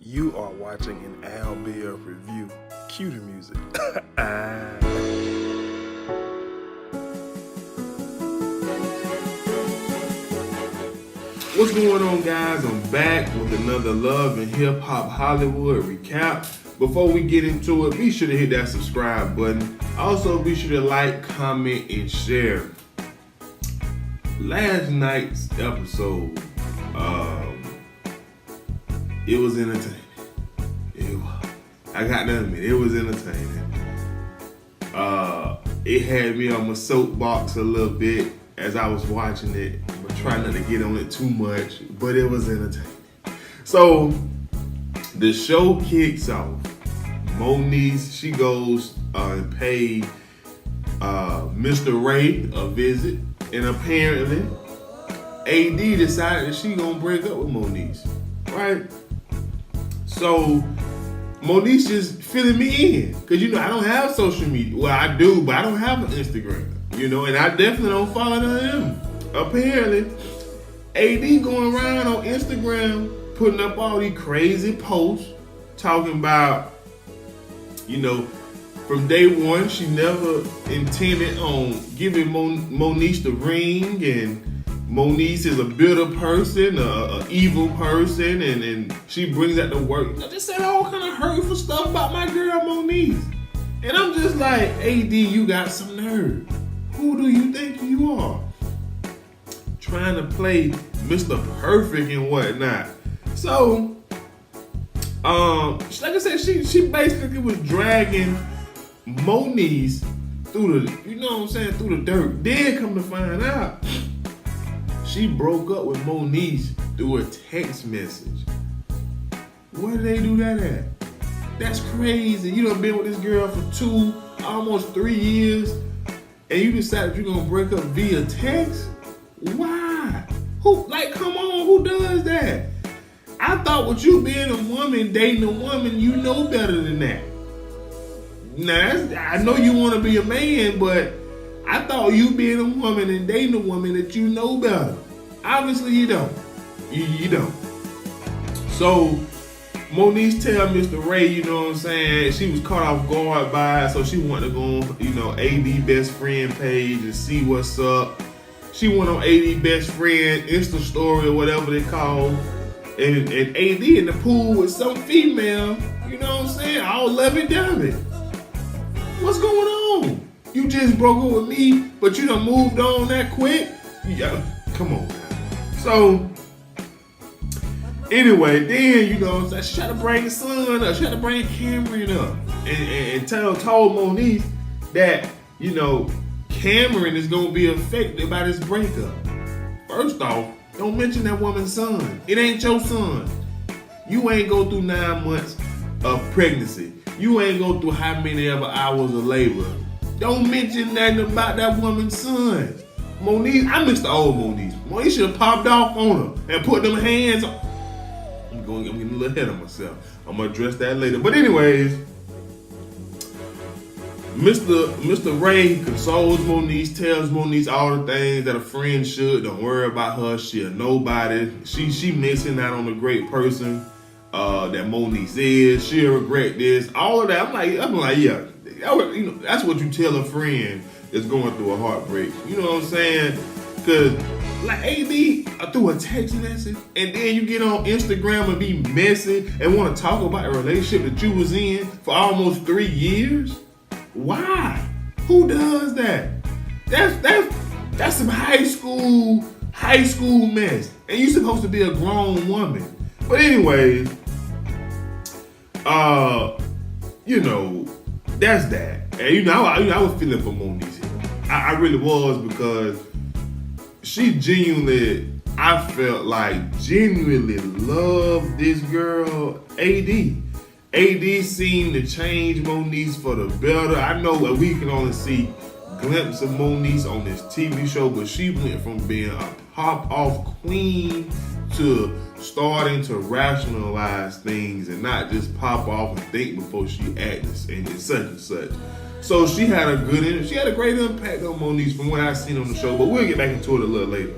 You are watching an Al Bear review. Cue the music. What's going on, guys? I'm back with another Love and Hip Hop Hollywood recap. Before we get into it, be sure to hit that subscribe button. Also, be sure to like, comment, and share. Last night's episode, it was entertaining. I got to admit, it was entertaining. It had me on my soapbox a little bit as I was watching it. I'm trying not to get on it too much, but it was entertaining. So the show kicks off. Moniece, she goes and pay Mr. Ray a visit, and apparently AD decided that she gonna break up with Moniece, right? So Moniece just filling me in, cause I don't have social media. Well, I do, but I don't have an Instagram, and I definitely don't follow them. Apparently, AD going around on Instagram putting up all these crazy posts talking about, from day one, she never intended on giving Moniece the ring, and Moniece is a bitter person, a evil person, and she brings out the work. Just said all kind of hurtful stuff about my girl Moniece. And I'm just like, AD, you got some nerve. Who do you think you are? Trying to play Mr. Perfect and whatnot. So, like I said, she basically was dragging Moniece through the, through the dirt. Then come to find out, she broke up with Moniece through a text message. Where did they do that at? That's crazy. You done been with this girl for almost 3 years, and you decided you're gonna break up via text? Why? Come on, who does that? I thought with you being a woman, dating a woman, you know better than that. Now, I know you want to be a man, but I thought you being a woman and dating a woman that you know better. Obviously, you don't. You don't. So, Moniece tell Mr. Ray, she was caught off guard by it, so she wanted to go on, AD best friend page and see what's up. She went on AD best friend Insta story or whatever they call, and AD in the pool with some female, all lovey-dovey. What's going on? You just broke up with me, but you done moved on that quick? Yeah, come on now. So, anyway, then, she tried to bring son up, she tried to bring Cameron up, and told Moniece that, Cameron is going to be affected by this breakup. First off, don't mention that woman's son. It ain't your son. You ain't go through 9 months of pregnancy. You ain't go through how many ever hours of labor. Don't mention nothing about that woman's son. Moniece, I missed the old Moniece. Moniece should have popped off on her and put them hands on. I'm getting a little ahead of myself. I'm going to address that later. But anyways, Mr. Ray consoles Moniece, tells Moniece all the things that a friend should. Don't worry about her. She a nobody. She missing out on a great person that Moniece is. She'll regret this. All of that. I'm like, yeah. That's what you tell a friend that's going through a heartbreak. You know what I'm saying? Because, AD through a text message, and then you get on Instagram and be messy and want to talk about a relationship that you was in for almost 3 years? Why? Who does that? That's some high school mess. And you're supposed to be a grown woman. But anyways, that's that. And I was feeling for Moniece here. I really was, because she I felt like genuinely loved this girl, AD. AD seemed to change Moniece for the better. I know that we can only see glimpses of Moniece on this TV show, but she went from being a pop-off queen to starting to rationalize things and not just pop off and think before she acts and such and such. So she had a great impact on Moniece from what I've seen on the show, but we'll get back into it a little later.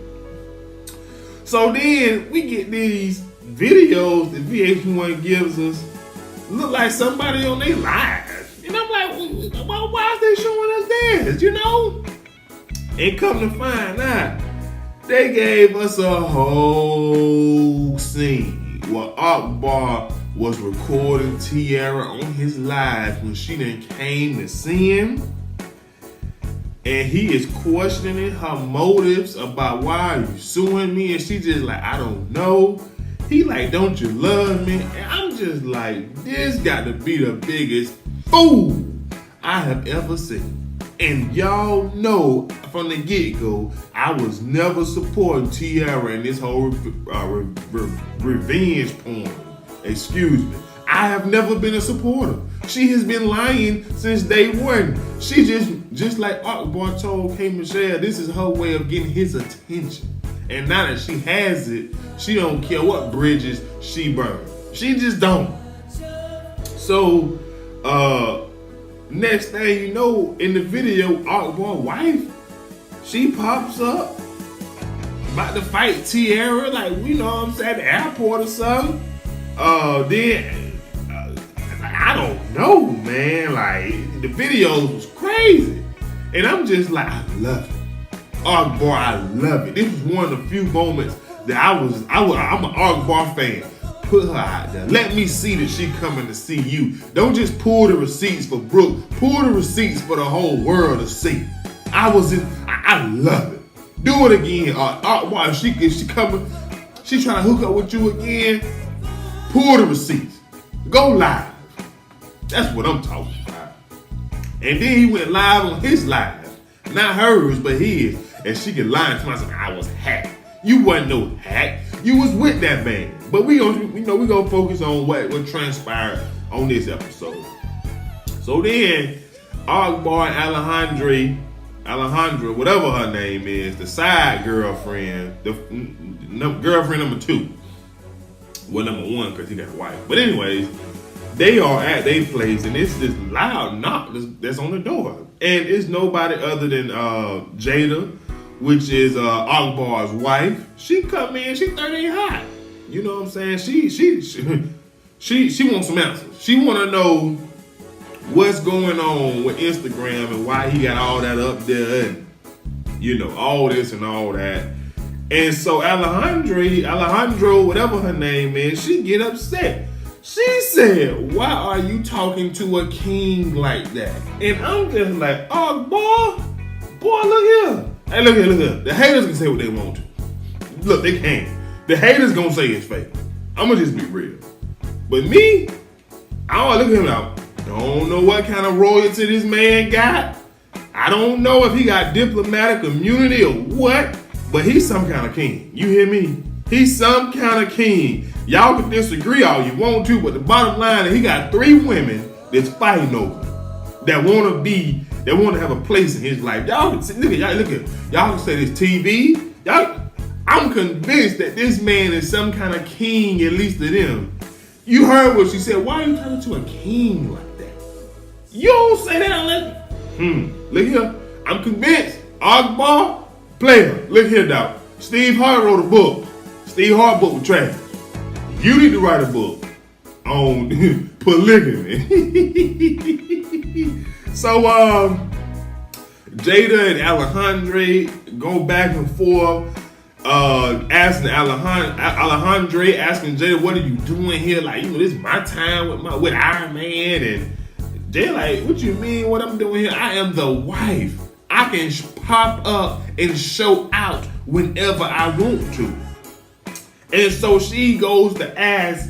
So then we get these videos that VH1 gives us look like somebody on their lives. And I'm like, why is they showing us this, you know? And come to find out, they gave us a whole scene where Akbar was recording Tierra on his live when she done came to see him. And he is questioning her motives about why are you suing me? And she just like, I don't know. He like, don't you love me? And I'm just like, this got to be the biggest fool I have ever seen. And y'all know from the get-go, I was never supporting Tierra and this whole revenge porn. Excuse me. I have never been a supporter. She has been lying since day one. She just like Akbar told K. Michelle, this is her way of getting his attention. And now that she has it, she don't care what bridges she burned. She just don't. So, next thing you know, in the video, Akbar's wife, she pops up about to fight Tierra, like, you know what I'm saying, at the airport or something. I don't know, man. Like, the video was crazy. And I'm just like, I love it. Akbar, I love it. This was one of the few moments that I'm an Akbar fan. Put her out there. Let me see that she coming to see you. Don't just pull the receipts for Brooke. Pull the receipts for the whole world to see. I love it. Do it again. Akbar, if she coming, she trying to hook up with you again, pull the receipts. Go live. That's what I'm talking about. And then he went live on his live. Not hers, but his. And she can lie to myself, I was hacked. You wasn't no hack. You was with that man. But we gonna focus on what transpired on this episode. So then, Akbar and Alejandra, whatever her name is, the side girlfriend, the girlfriend number 2. Well, number 1 because he got a wife. But anyways, they are at their place and it's this loud knock that's on the door. And it's nobody other than Jada, which is Akbar's wife. She come in, she 30 hot. You know what I'm saying? She wants some answers. She want to know what's going on with Instagram and why he got all that up there and, you know, all this and all that. And so Alejandro, whatever her name is, she get upset. She said, why are you talking to a king like that? And I'm just like, oh, boy, look here. Hey, look here. The haters can say what they want to. Look, they can't. The haters gonna say it's fake. I'm gonna just be real. But me, I look at him now. Don't know what kind of royalty this man got. I don't know if he got diplomatic immunity or what, but he's some kind of king. You hear me? He's some kind of king. Y'all can disagree all you want to, but the bottom line is he got 3 women that's fighting over him, that want to have a place in his life. Y'all can look at y'all can say this TV. I'm convinced that this man is some kind of king, at least to them. You heard what she said. Why are you talking to a king like that? You don't say that unless. Look here. I'm convinced. Akbar, player. Look here, dog. Steve Hart wrote a book. Steve Hart book with trash. You need to write a book on polygamy. So, Jada and Alejandra go back and forth, asking Alejandra, asking Jada, what are you doing here? Like, you know, this is my time with Iron Man. And Jada like, what you mean what I'm doing here? I am the wife. I can pop up and show out whenever I want to. And so she goes to ask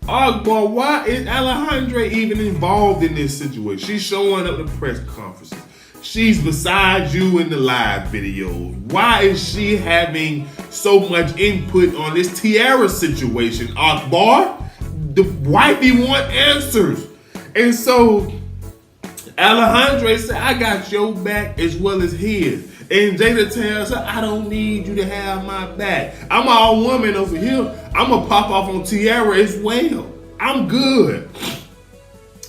Akbar, why is Alejandra even involved in this situation? She's showing up at press conferences. She's beside you in the live videos. Why is she having so much input on this Tierra situation? Akbar, the wifey want answers. And so Alejandra said, I got your back as well as his. And Jada tells her, I don't need you to have my back. I'm all woman over here. I'm going to pop off on Tierra as well. I'm good.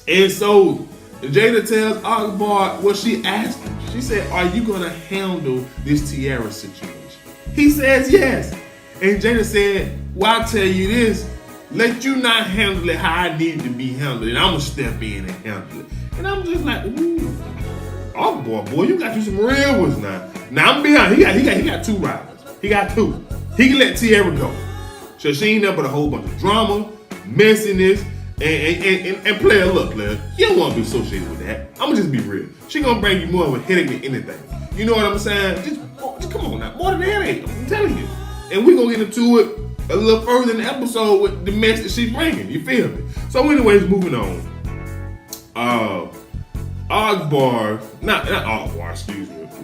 And so Jada tells Akbar what she asked him. She said, are you going to handle this Tierra situation? He says yes. And Jada said, well, I'll tell you this, let you not handle it how I need it to be handled, and I'm going to step in and handle it. And I'm just like, ooh, oh boy, you got you some real ones now. Now, I'm being honest, he got 2 rivals. He got 2. He can let Tierra go. So she ain't nothing but a whole bunch of drama, messiness, and player, look, player, you don't want to be associated with that. I'm going to just be real. She going to bring you more of a headache than anything. You know what I'm saying? Just come on now, more than a headache, I'm telling you. And we're going to get into it a little further in the episode with the mess that she's bringing. You feel me? So anyways, moving on.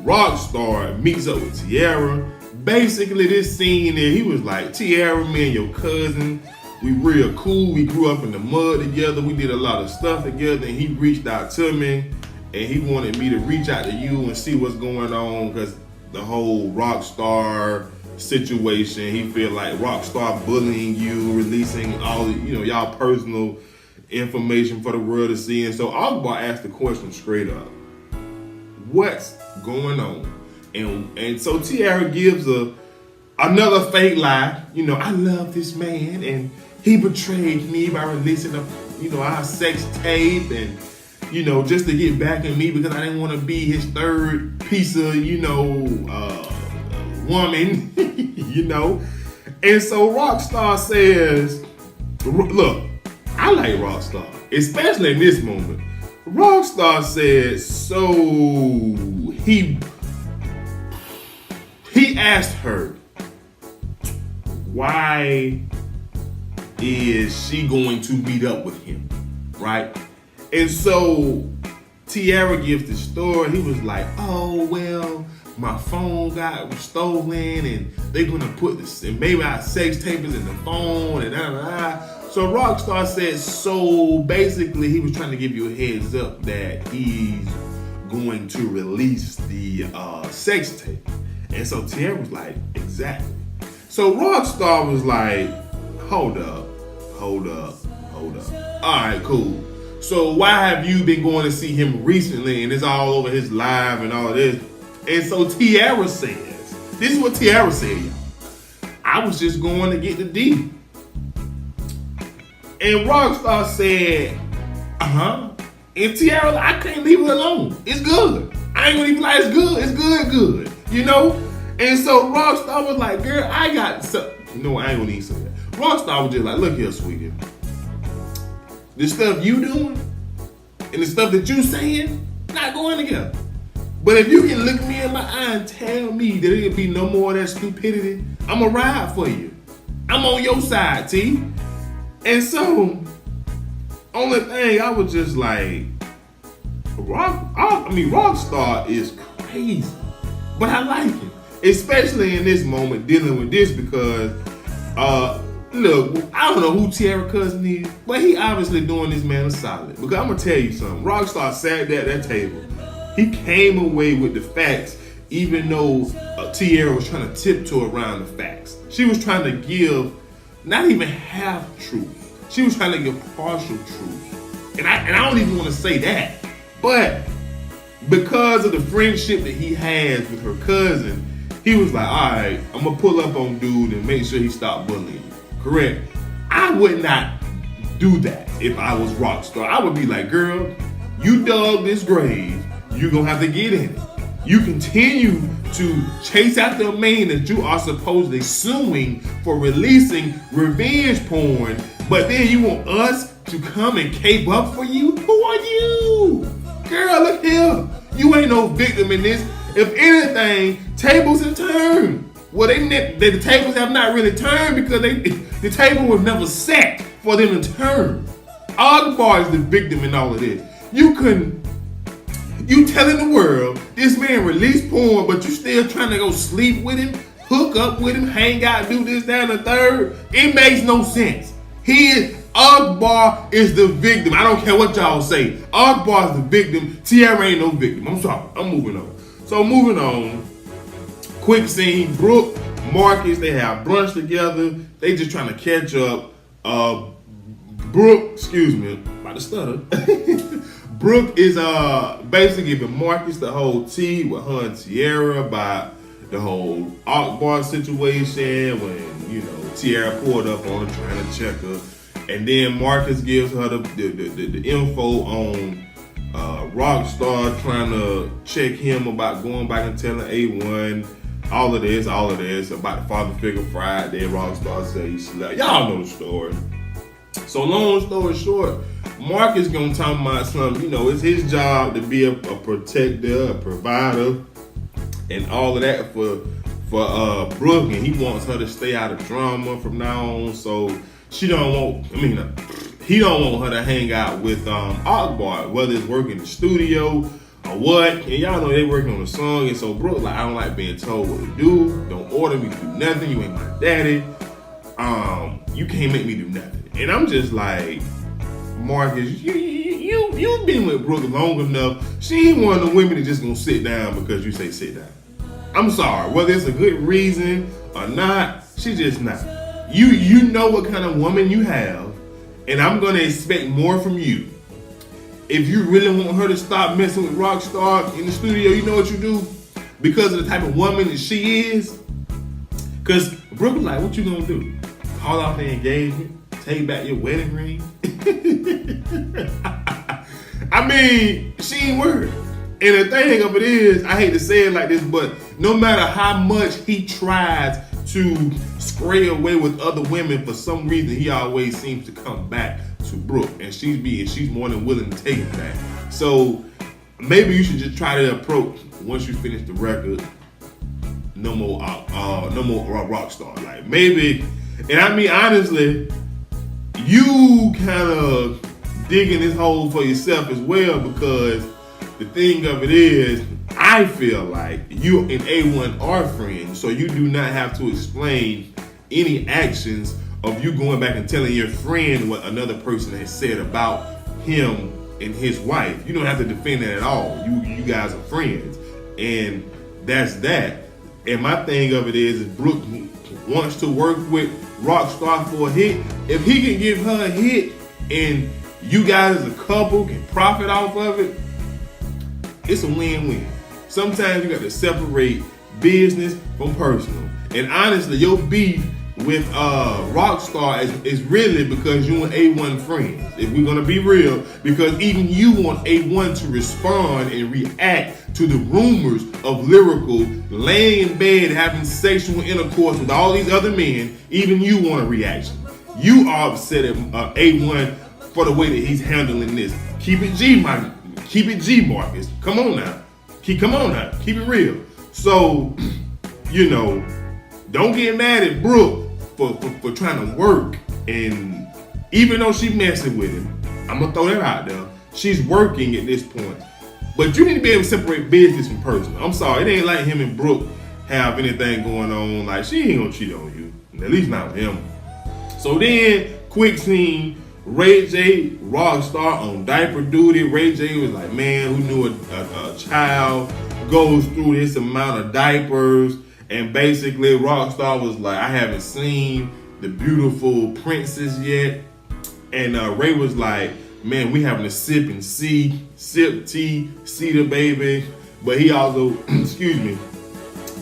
Rockstar meets up with Tierra. Basically, this scene there, he was like, Tierra, me and your cousin, we real cool. We grew up in the mud together. We did a lot of stuff together. And he reached out to me, and he wanted me to reach out to you and see what's going on, because the whole Rockstar situation, he feel like Rockstar bullying you, releasing all, y'all personal information for the world to see. And so Akbar asked the question straight up, what's going on? And so Tierra gives another fake lie. I love this man, and he betrayed me by releasing our sex tape, and just to get back at me because I didn't want to be his third piece of woman. And so Rockstar says, look, I like Rockstar, especially in this moment. Rockstar says, so he asked her, why is she going to meet up with him, right? And so Tierra gives the story. He was like, oh, well, my phone got stolen, and they're gonna put this, and maybe our sex tape is in the phone, and So Rockstar says, so basically he was trying to give you a heads up that he's going to release the sex tape. And so Tierra was like, exactly. So Rockstar was like, hold up. All right, cool. So why have you been going to see him recently, and it's all over his live and all of this? And so Tierra says, this is what Tierra said, y'all. I was just going to get the D. And Rockstar said, And Tierra, I can't leave it alone. It's good. I ain't gonna even lie, it's good. It's good. And so Rockstar was like, girl, I got something. No, I ain't gonna need some of that. Rockstar was just like, look here, sweetie. The stuff you doing and the stuff that you saying, not going together. But if you can look me in my eye and tell me that it'll be no more of that stupidity, I'ma ride for you. I'm on your side, T. And so, only thing I was just like, Rockstar is crazy, but I like it, especially in this moment dealing with this because, look, I don't know who Tierra cousin is, but he obviously doing this man a solid. Because I'm gonna tell you something, Rockstar sat at that table. He came away with the facts, even though Tierra was trying to tiptoe around the facts. She was trying to give not even half truth. She was trying to give partial truth. And I don't even want to say that. But because of the friendship that he has with her cousin, he was like, all right, I'm going to pull up on dude and make sure he stop bullying. Correct? I would not do that if I was Rockstar. I would be like, girl, you dug this grave. You're going to have to get in it. You continue to chase after a man that you are supposedly suing for releasing revenge porn, but then you want us to come and cape up for you? Who are you? Girl, look here. You ain't no victim in this. If anything, tables have turned. Well, the tables have not really turned because the table was never set for them to turn. Akbar is the victim in all of this. You telling the world this man released porn, but you still trying to go sleep with him, hook up with him, hang out, do this, that, and the third? It makes no sense. Akbar is the victim. I don't care what y'all say. Akbar is the victim. Tierra ain't no victim. I'm sorry. I'm moving on. So moving on. Quick scene. Brooke, Marcus, they have brunch together. They just trying to catch up. Brooke, excuse me, about to stutter. Brooke is basically giving Marcus the whole tea with her and Tierra about the whole Akbar situation when, Tierra pulled up on her trying to check her. And then Marcus gives her the info on Rockstar trying to check him about going back and telling A1 all of this about the father figure Friday. Rockstar said he slept. Y'all know the story. So long story short, Marcus gonna talk about something. It's his job to be a protector, a provider, and all of that for Brooke, and he wants her to stay out of drama from now on. So he don't want her to hang out with Akbar, whether it's working in the studio or what. And y'all know they working on a song, and so Brooke like, I don't like being told what to do. Don't order me to do nothing. You ain't my daddy. You can't make me do nothing. And I'm just like, Marcus, you've been with Brooke long enough. She ain't one of the women that just gonna sit down because you say sit down. I'm sorry, whether it's a good reason or not, she just not. You know what kind of woman you have, and I'm gonna expect more from you. If you really want her to stop messing with Rockstar in the studio, you know what you do? Because of the type of woman that she is. Cause Brooke was like, what you gonna do? Call off the engagement? Take back your wedding ring? I mean, she ain't worried. And the thing of it is, I hate to say it like this, but no matter how much he tries to stray away with other women, for some reason he always seems to come back to Brooke, and she's more than willing to take him back. So maybe you should just try to approach, once you finish the record, no more Rockstar. Like maybe, and I mean honestly, you kind of digging this hole for yourself as well, because the thing of it is, I feel like you and A1 are friends, so you do not have to explain any actions of you going back and telling your friend what another person has said about him and his wife. You don't have to defend that at all. You guys are friends, and that's that. And my thing of it is Brooke wants to work with Rockstar for a hit. If he can give her a hit and you guys as a couple can profit off of it, it's a win-win. Sometimes you got to separate business from personal. And honestly, your beef with Rockstar is really because you and A1 friends. If we're gonna be real, because even you want A1 to respond and react to the rumors of Lyrical laying in bed having sexual intercourse with all these other men. Even you want a reaction. You are upset at A1 for the way that he's handling this. Keep it G, Marcus. Come on now. Keep it real. So, don't get mad at Brooke for trying to work. And even though she messing with him, I'm gonna throw that out there, she's working at this point. But you need to be able to separate business from personal. I'm sorry, it ain't like him and Brooke have anything going on. Like, she ain't gonna cheat on you. At least not with him. So then, quick scene, Ray J, Rockstar on diaper duty. Ray J was like, man, who knew a child goes through this amount of diapers? And basically, Rockstar was like, I haven't seen the beautiful princess yet. And Ray was like, man, we having to sip tea, see the baby. But he also,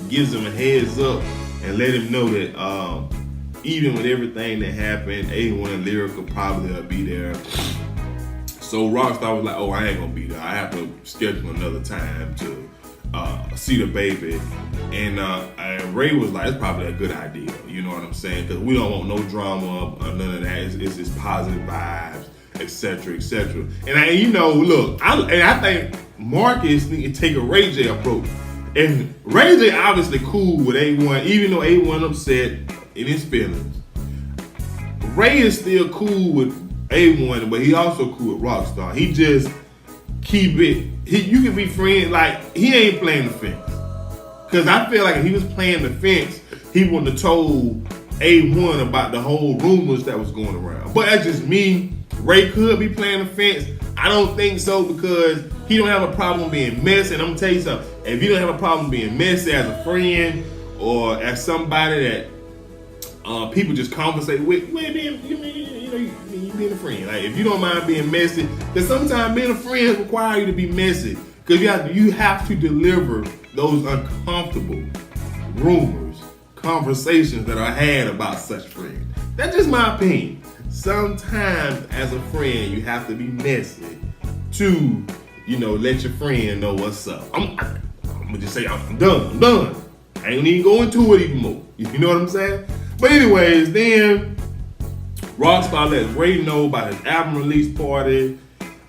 gives him a heads up and let him know that even with everything that happened, A1 and Lyrical probably will be there. So Rockstar was like, oh, I ain't gonna be there. I have to schedule another time to see the baby. And Ray was like, it's probably a good idea. You know what I'm saying? Because we don't want no drama or none of that. It's just positive vibes, etc., etc. And look, I think Marcus need to take a Ray J approach. And Ray J obviously cool with A1, even though A1 upset in his feelings. Ray is still cool with A1, but he also cool with Rockstar. He just keep it. You can be friends, like he ain't playing the fence. Cause I feel like if he was playing the fence, he wouldn't have told A1 about the whole rumors that was going around. But that's just me. Ray could be playing the fence. I don't think so, because he don't have a problem being messy. And I'm gonna tell you something. If you don't have a problem being messy as a friend or as somebody that people just conversate with, you being a friend. Like, if you don't mind being messy, because sometimes being a friend requires you to be messy, because you have to deliver those uncomfortable rumors, conversations that are had about such friends. That's just my opinion. Sometimes as a friend, you have to be messy to, let your friend know what's up. I'm gonna just say I'm done. I ain't even go into it even more. You know what I'm saying? But anyways, then Rockstar lets Ray know about his album release party.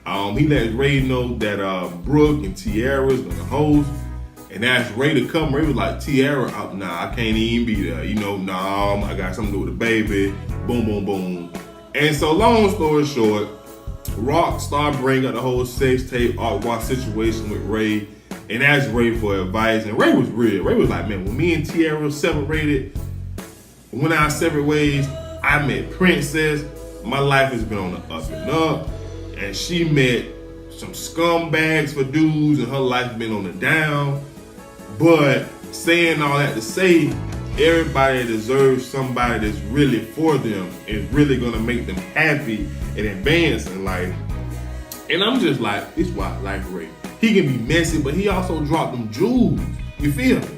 He lets Ray know that Brooke and Tierra is gonna host, and asked Ray to come. Ray was like, Tierra, nah, I can't even be there. Nah, I got something to do with the baby. Boom, boom, boom. And so, long story short, Rockstar bring up the whole sex tape Aqua situation with Ray and asked Ray for advice. And Ray was real. Ray was like, man, when me and Tierra separated, went our separate ways, I met Princess. My life has been on the up and up. And she met some scumbags for dudes, and her life been on the down. But saying all that to say, everybody deserves somebody that's really for them and really gonna make them happy and advance in life. And I'm just like, this is why I like Ray. He can be messy, but he also dropped them jewels. You feel me?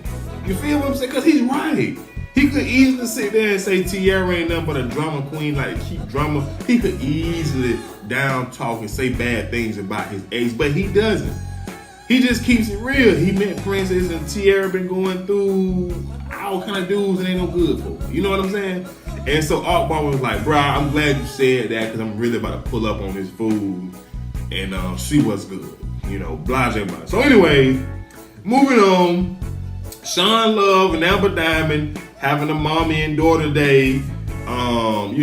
You feel what I'm saying? Because he's right. He could easily sit there and say Tierra ain't nothing but a drama queen, like keep drama. He could easily down talk and say bad things about his ex, but he doesn't. He just keeps it real. He met Princess and Tierra been going through all kind of dudes and ain't no good for him. You know what I'm saying? And so Akbar was like, bro, I'm glad you said that because I'm really about to pull up on this food and see what's good. Blase. So anyway, moving on. Sean Love and Amber Diamond having a mommy and daughter day. Sean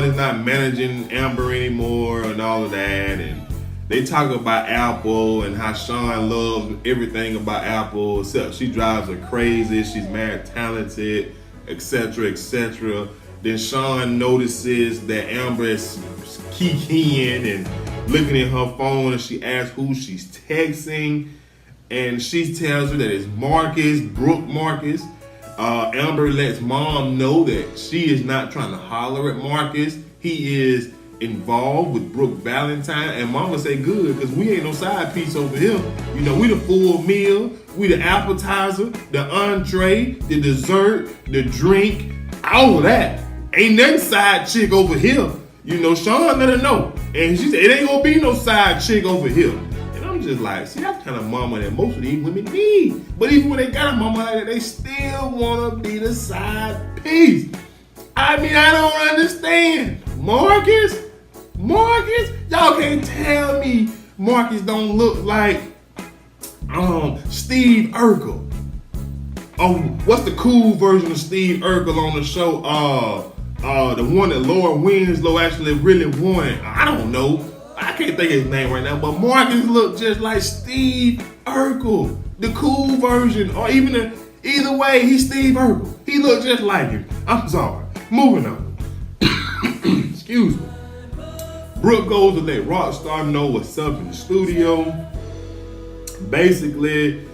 is not managing Amber anymore and all of that. And they talk about Apple and how Sean loves everything about Apple, except she drives her crazy, she's mad talented, etc., etc. Then Sean notices that Amber is kikiing and looking at her phone, and she asks who she's texting. And she tells her that it's Marcus, Brooke Marcus. Amber lets mom know that she is not trying to holler at Marcus. He is involved with Brooke Valentine. And mama say, good, because we ain't no side piece over here. We the full meal. We the appetizer, the entree, the dessert, the drink, all of that. Ain't nothing side chick over here. Sean let her know. And she said, it ain't gonna be no side chick over here. I'm just like, see, that's the kind of mama that most of these women need. But even when they got a mama like that, they still want to be the side piece. I don't understand. Marcus, y'all can't tell me Marcus don't look like Steve Urkel. Oh, what's the cool version of Steve Urkel on the show? The one that Laura Winslow actually really wanted. I don't know. I can't think of his name right now, but Marcus looked just like Steve Urkel, the cool version, or either way, he's Steve Urkel. He looked just like him. I'm sorry. Moving on. Excuse me. Brooke goes to let Rockstar know what's up in the studio. Basically,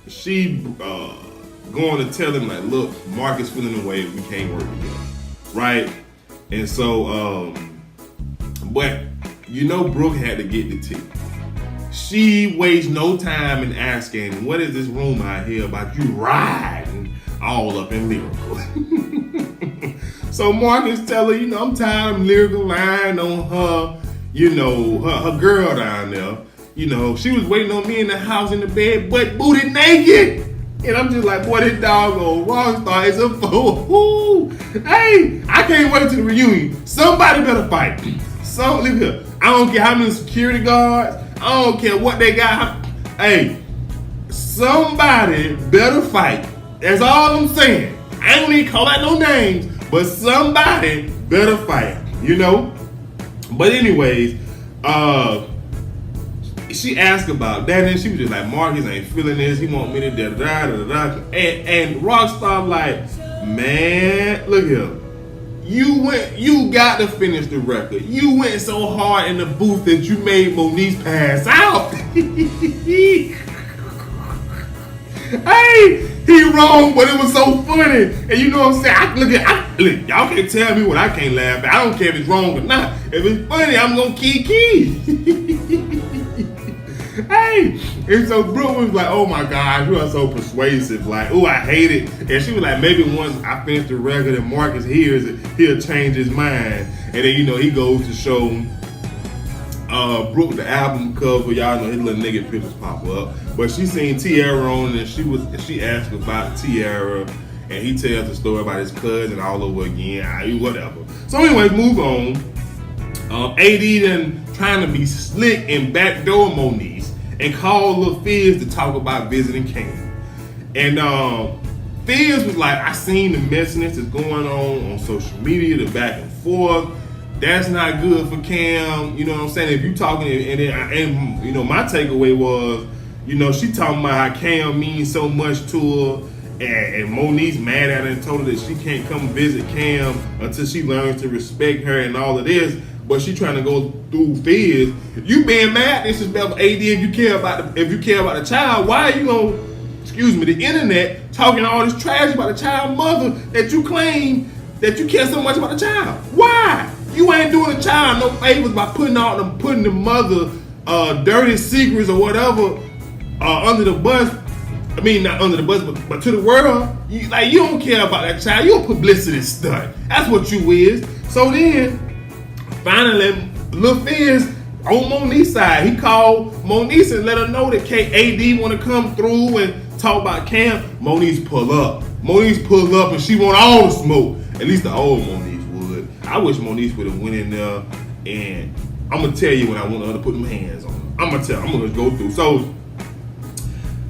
she going to tell him like, look, Marcus feeling the way we can't work together, right? And so, but Brooke had to get the tea. She wastes no time in asking, what is this rumor I hear about you riding all up in Lyrical? So Marcus tell her, I'm tired of Lyrical lying on her, her girl down there. She was waiting on me in the house in the bed, butt booted naked. And I'm just like, boy, this doggone Rockstar is a fool. Hey, I can't wait to the reunion. Somebody better fight. So, look here. I don't care how many security guards. I don't care what they got. Hey, somebody better fight. That's all I'm saying. I don't even call out no names, but somebody better fight, But anyways, she asked about that, and she was just like, Marcus ain't feeling this. He want me to da-da-da-da-da. And Rockstar like, man, look here. You got to finish the record. You went so hard in the booth that you made Moniece pass out. Hey, he wrong, but it was so funny. And you know what I'm saying? Look, y'all can't tell me what I can't laugh at. I don't care if it's wrong or not. If it's funny, I'm gonna kiki. Hey, okay. And so Brooke was like, oh my gosh, you are so persuasive. Like, oh, I hate it. And she was like, maybe once I finish the record and Marcus hears it, he'll change his mind. And then, he goes to show Brooke the album cover. Y'all know his little nigga pictures pop up. But she seen Tierra on it, and she asked about Tierra. And he tells the story about his cousin all over again. Whatever. So anyways, move on. AD then trying to be slick and backdoor Moniece and call Lil Fizz to talk about visiting Cam. And Fizz was like, I seen the messiness that's going on social media, the back and forth. That's not good for Cam. You know what I'm saying? If you talking, and my takeaway was, she talking about how Cam means so much to her. And Moniece mad at her and told her that she can't come visit Cam until she learns to respect her and all of this. But she trying to go through Fizz. You being mad, disrespectful AD if you care about the child. Why are you on, the internet talking all this trash about the child mother that you claim that you care so much about the child? Why? You ain't doing the child no favors by putting the mother dirty secrets or whatever under the bus. I mean, not under the bus, but to the world. You don't care about that child. You're a publicity stunt. That's what you is. So then, finally, Lil Fizz on Moniece's side, he called Moniece and let her know that AD want to come through and talk about Cam. Moniece pull up. And she want all the smoke. At least the old Moniece would. I wish Moniece would have went in there, and I'm gonna tell you when I want her to put them hands on her. I'm gonna go through. So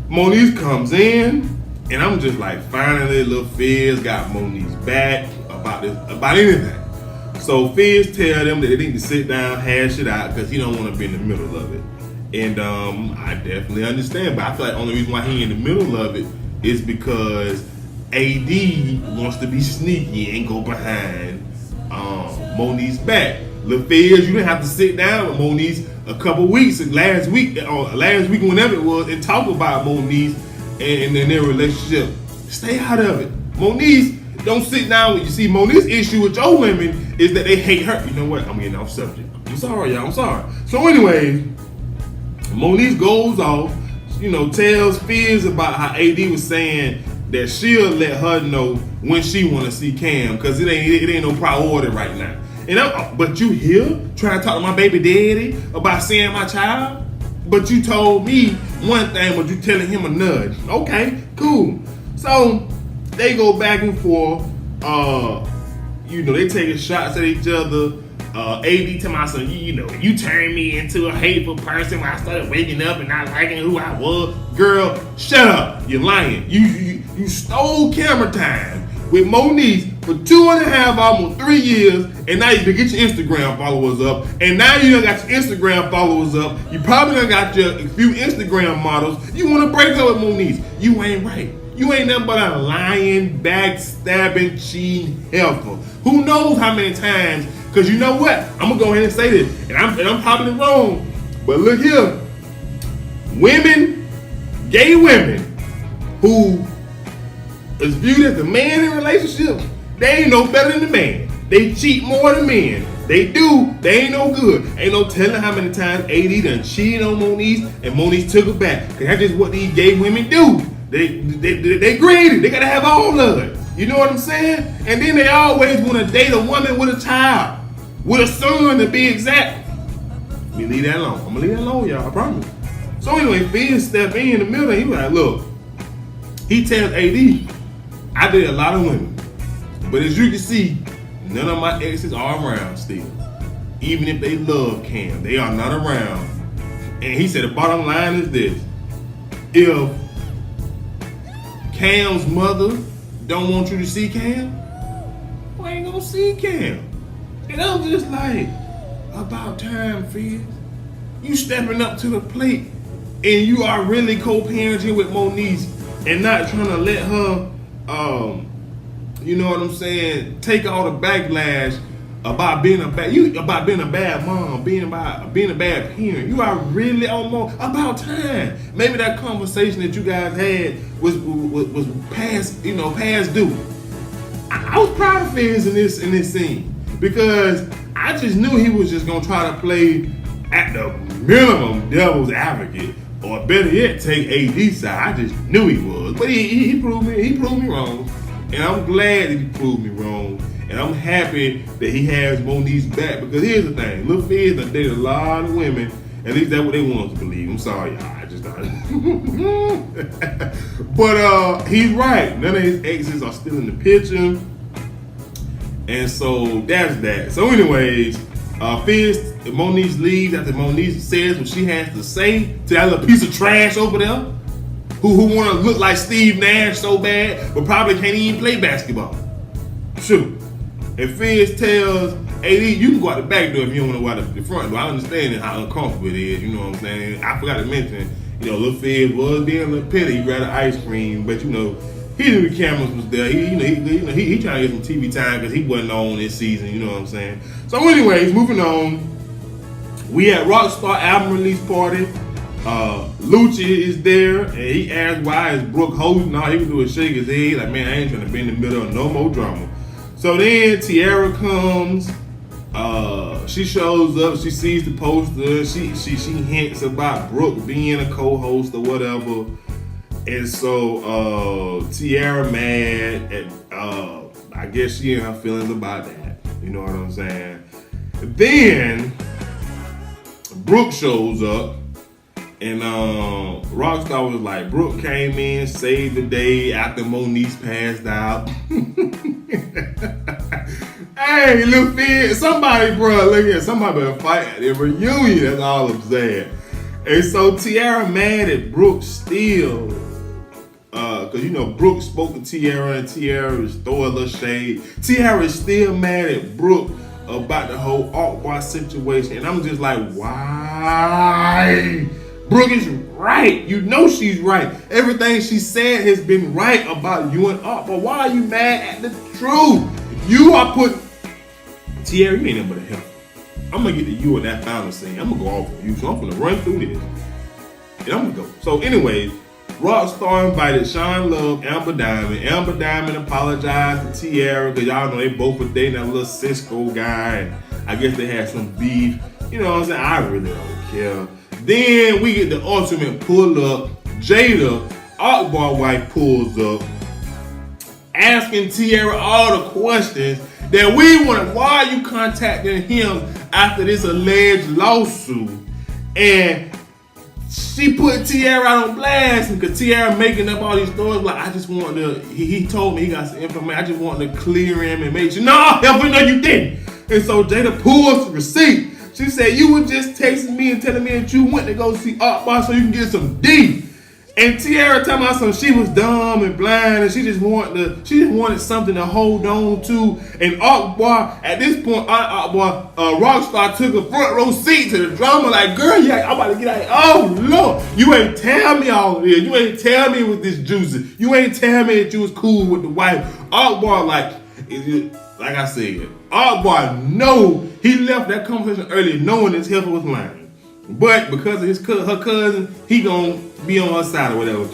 Moniece comes in, and I'm just like, finally, Lil Fizz got Moniece's back about anything. So Fizz tell them that they need to sit down, hash it out, because he don't want to be in the middle of it. And I definitely understand, but I feel like the only reason why he in the middle of it is because AD wants to be sneaky and go behind Moniece's back. Lil Fizz, you didn't have to sit down with Moniece a couple weeks, last week, whenever it was, and talk about Moniece and their relationship. Stay out of it. Moniece, don't sit down with you. See, Moniece's issue with your women is that they hate her. You know what? I'm getting off subject. I'm sorry, y'all. I'm sorry. So anyway, Moniece goes off, tells Fizz about how AD was saying that she'll let her know when she want to see Cam, because it ain't no priority right now. But you here trying to talk to my baby daddy about seeing my child? But you told me one thing, but you telling him another. Okay, cool. So they go back and forth. They taking shots at each other. AD to my son, you turned me into a hateful person when I started waking up and not liking who I was. Girl, shut up. You're lying. You stole camera time with Moniece for 2.5, almost 3 years, and now you can get your Instagram followers up. And now you done got your Instagram followers up. You probably done got your few Instagram models. You want to break up with Moniece. You ain't right. You ain't nothing but a lying, backstabbing, cheating helper. Who knows how many times? Because you know what? I'm gonna go ahead and say this, and I'm probably wrong. But look here, gay women, who is viewed as the man in relationships, they ain't no better than the man. They cheat more than men. They ain't no good. Ain't no telling how many times AD done cheated on Moniece and Moniece took it back. Cause that's just what these gay women do. They greedy. They gotta have all of it. You know what I'm saying? And then they always want to date a woman with a child, with a son to be exact. Let me leave that alone. I'm gonna leave that alone, y'all. I promise. So anyway, Fizz step in the middle and he was like, look, he tells AD, I did a lot of women, but as you can see, none of my exes are around still. Even if they love Cam, they are not around. And he said the bottom line is this: if Cam's mother don't want you to see Cam, why ain't gonna see Cam? And I'm just like, about time, Fizz. You stepping up to the plate, and you are really co-parenting with Moniece and not trying to let her, you know what I'm saying, take all the backlash about being a bad mom, being a bad parent. You are really almost about time. Maybe that conversation that you guys had was past due. I was proud of Fizz in this scene, because I just knew he was just gonna try to play at the minimum devil's advocate. Or better yet, take AD side. I just knew he was. But he proved me wrong. And I'm glad that he proved me wrong. And I'm happy that he has Moniece back. Because here's the thing. Lil Fizz done dated a lot of women. At least that's what they want us to believe. I'm sorry, y'all. I just don't. But he's right. None of his exes are still in the picture. And so that's that. So anyways, Fizz, Moniece leaves after Moniece says what she has to say to that little piece of trash over there who want to look like Steve Nash so bad but probably can't even play basketball. Shoot. And Fizz tells AD, you can go out the back door if you don't want to go out the front door. I understand how uncomfortable it is, you know what I'm saying? I forgot to mention, Lil Fizz was being a little petty. He grabbed ice cream, but he knew the cameras was there. He trying to get some TV time because he wasn't on this season, you know what I'm saying? So anyways, moving on. We at Rockstar album release party. Lucci is there, and he asked why is Brooke hosting. All he can do is shake his head like, man, I ain't trying to be in the middle of no more drama. So then Tierra comes. She shows up. She sees the poster. She hints about Brooke being a co-host or whatever. And so Tierra mad at I guess she and her feelings about that. You know what I'm saying? Then Brooke shows up, and Rockstar was like, Brooke came in, saved the day after Moniece passed out. Hey, Lil Fizz, somebody, bro, look here, somebody better fight at the reunion. That's all I'm saying. And so Tierra mad at Brooke still. Because, Brooke spoke to Tierra, and Tierra is throwing a little shade. Tierra is still mad at Brooke about the whole Akbar situation. And I'm just like, why? Brooke is right. You know she's right. Everything she said has been right about you and Akbar. Why are you mad at the truth? You are putting... Tierra, you ain't nothing but a help. I'm going to get to you in that final scene. I'm going to go off on you. So I'm going to run through this. And I'm going to go. So anyways... Rockstar invited Sean Love, Amber Diamond. Amber Diamond apologized to Tierra because y'all know they both were dating that little Cisco guy. And I guess they had some beef. You know what I'm saying? I really don't care. Then we get the ultimate pull up. Jada, Akbar's wife, pulls up, asking Tierra all the questions that we wanted. Why are you contacting him after this alleged lawsuit? And she put Tierra out on blast because Tierra making up all these stories like, I just want to, he told me he got some information, I just want to clear him and make sure, no, you didn't. And so Jada pulls the receipt. She said, you were just texting me and telling me that you went to go see Akbar so you can get some D. And Tierra talking about something, she was dumb and blind and she just wanted something to hold on to. And Akbar, at this point, Rockstar took a front row seat to the drama like, girl, yeah, I'm about to get out of here. Oh, Lord, you ain't tell me all of this. You ain't tell me with this juicy. You ain't tell me that you was cool with the wife. Akbar, like I said, Akbar, he left that conversation early knowing his heifer was lying. But because of her cousin, he gonna be on her side or whatever.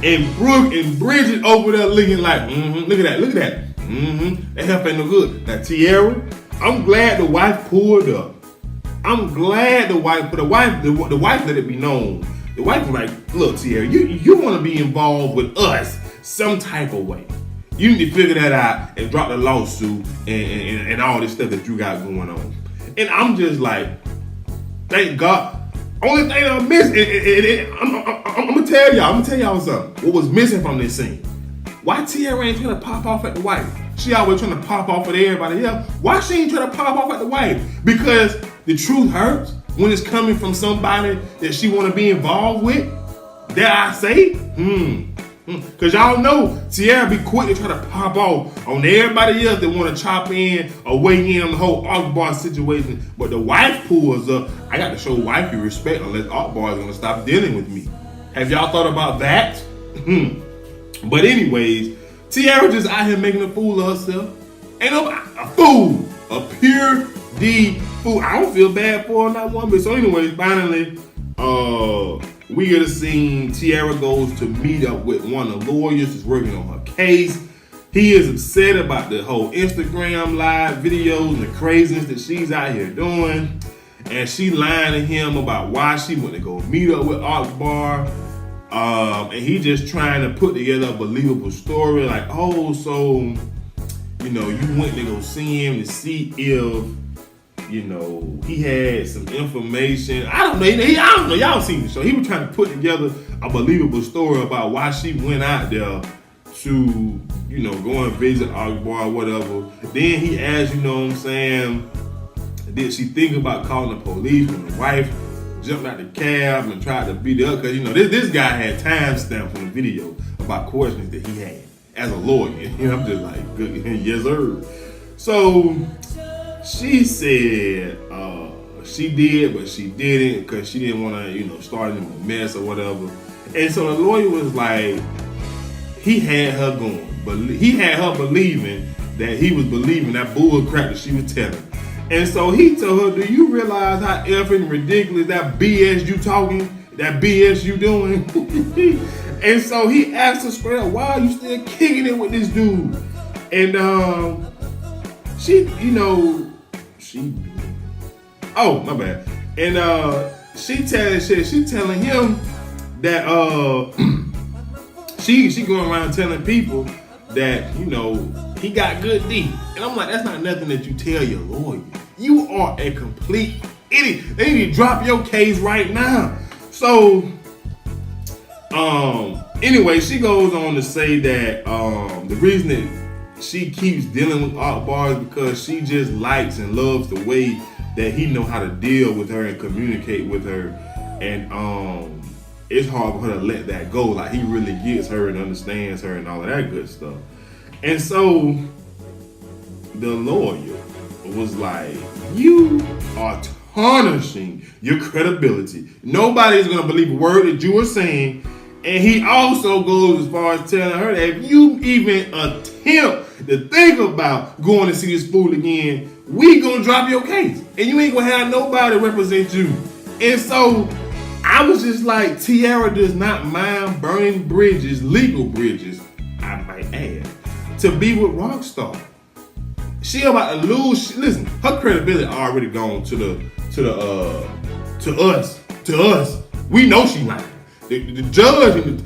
And Brooke and Bridget over there looking like, look at that. That help ain't no good. Now Tierra, I'm glad the wife pulled up. I'm glad the wife let it be known. The wife was like, look, Tierra, you want to be involved with us some type of way. You need to figure that out and drop the lawsuit and all this stuff that you got going on. And I'm just like, thank God. Only thing I'm missing, I'm gonna tell y'all something. What was missing from this scene? Why Tierra ain't trying to pop off at the wife? She always trying to pop off at everybody else. Why she ain't trying to pop off at the wife? Because the truth hurts when it's coming from somebody that she want to be involved with. Dare I say? Because y'all know Tierra be quick to try to pop off on everybody else that want to chop in or weigh in on the whole Akbar situation. But the wife pulls up. I got to show wifey respect unless Akbar is going to stop dealing with me. Have y'all thought about that? But anyways, Tierra just out here making a fool of herself. Ain't no a fool. A pure D fool. I don't feel bad for her, not one bit. So anyways, finally, we get a scene. Tierra goes to meet up with one of the lawyers that's working on her case. He is upset about the whole Instagram live videos and the craziness that she's out here doing. and she lying to him about why she went to go meet up with Akbar. And he just trying to put together a believable story, like, oh, so, you know, you went to go see him to see if, you know, he had some information. I don't know. Y'all seen the show. He was trying to put together a believable story about why she went out there to, you know, go and visit Akbar or whatever. Then he asked, you know what I'm saying, did she think about calling the police when the wife jumped out the cab and tried to beat her? Because, you know, this guy had timestamps on the video about questions that he had as a lawyer. You know, I'm just like, good, yes, sir. So she said she did, but she didn't because she didn't want to, you know, start a mess or whatever. And so the lawyer was like, he had her going, but he had her believing that he was believing that bull crap that she was telling. And so he told her, do you realize how effing ridiculous that BS you talking, that BS you doing? And so he asked her straight up, why are you still kicking it with this dude? And she, you know, oh, my bad. And she telling him that she going around telling people that, you know, he got good D. And I'm like, that's not nothing that you tell your lawyer. You are a complete idiot. They need to drop your case right now. So, anyway, she goes on to say that the reason that she keeps dealing with Akbar is because she just likes and loves the way that he know how to deal with her and communicate with her. And it's hard for her to let that go. Like, he really gets her and understands her and all of that good stuff. And so the lawyer was like, you are tarnishing your credibility. Nobody's going to believe a word that you are saying. And he also goes as far as telling her that if you even attempt to think about going to see this fool again, we going to drop your case. And you ain't going to have nobody represent you. And so I was just like, Tierra does not mind burning bridges, legal bridges, I might add, to be with Rockstar. She about to lose. Listen, her credibility already gone to us. We know she lying. The judge need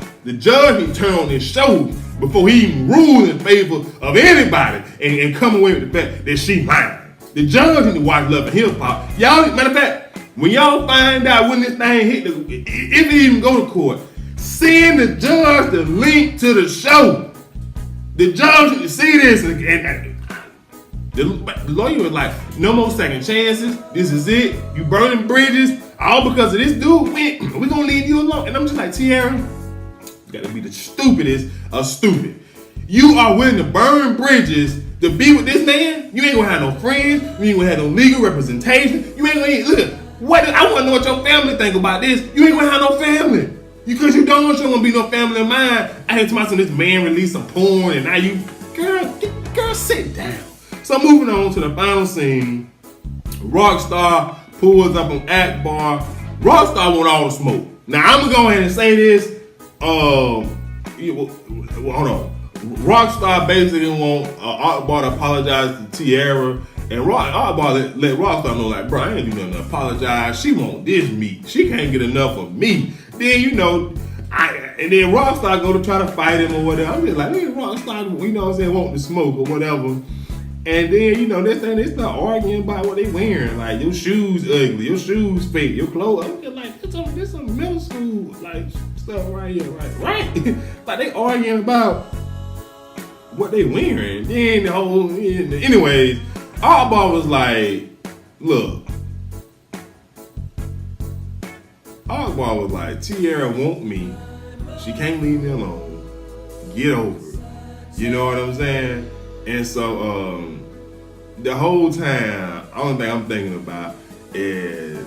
to turn on his shoulders before he even rules in favor of anybody and come away with the fact that she lying. The judge need to watch Love and Hip Hop. Y'all, matter of fact, when y'all find out when this thing hit, if it even go to court, send the judge the link to the show. The judge need to see this, and the lawyer was like, no more second chances. This is it. You burning bridges, all because of this dude. We gonna leave you alone. And I'm just like, Tierra, you gotta be the stupidest of stupid. You are willing to burn bridges to be with this man? You ain't gonna have no friends. You ain't gonna have no legal representation. You ain't gonna look. I want to know what your family think about this. You ain't gonna have no family. Because you don't want you gonna be no family of mine. I had to myself, this man released some porn, and now you, girl, sit down. So moving on to the final scene, Rockstar pulls up on Akbar. Rockstar want all the smoke. Now I'm gonna go ahead and say this. Hold on. Rockstar basically want Akbar to apologize to Tierra. And Akbar let Rockstar know, like, bro, I ain't do nothing to apologize. She want this meat. She can't get enough of me. Then, you know, and then Rockstar go to try to fight him or whatever. I'm just like, hey, Rockstar, you know what I'm saying, want the smoke or whatever. And then, you know, this thing, they start arguing about what they wearing. Like, your shoes ugly, your shoes fake, your clothes. I'm just like, this some middle school, like, stuff right here, right? Like, they arguing about what they wearing. Then the whole, anyways, Akbar was like, look. Akbar was like, Tierra want me. She can't leave me alone. Get over it. You know what I'm saying? And so, the whole time, only thing I'm thinking about is,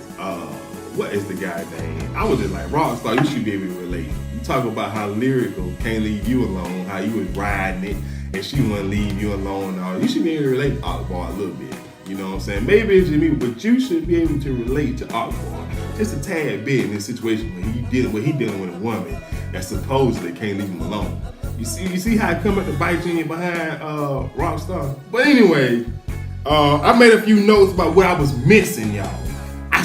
what is the guy's name? I was just like, Rockstar, you should be able to relate. You talk about how lyrical Can't Leave You Alone, how you was riding it, and she wouldn't leave you alone and all. You should be able to relate to Akbar a little bit. You know what I'm saying? Maybe it's just me, but you should be able to relate to Akbar just a tad bit in this situation when he dealing with a woman that supposedly can't leave him alone. You see how it come up to bite you in behind Rockstar? But anyway, I made a few notes about what I was missing, y'all.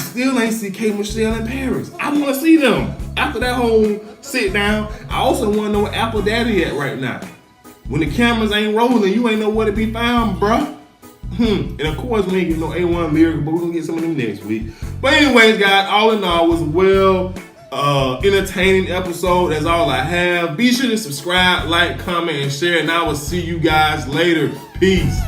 still ain't see K. Michelle in Paris. I want to see them. After that whole sit down, I also want to know where Apple Daddy at right now. When the cameras ain't rolling, you ain't know where to be found, bruh. And of course, we ain't get no A1 lyric, but we're gonna get some of them next week. But anyways, guys, all in all, it was entertaining episode. That's all I have. Be sure to subscribe, like, comment, and share, and I will see you guys later. Peace.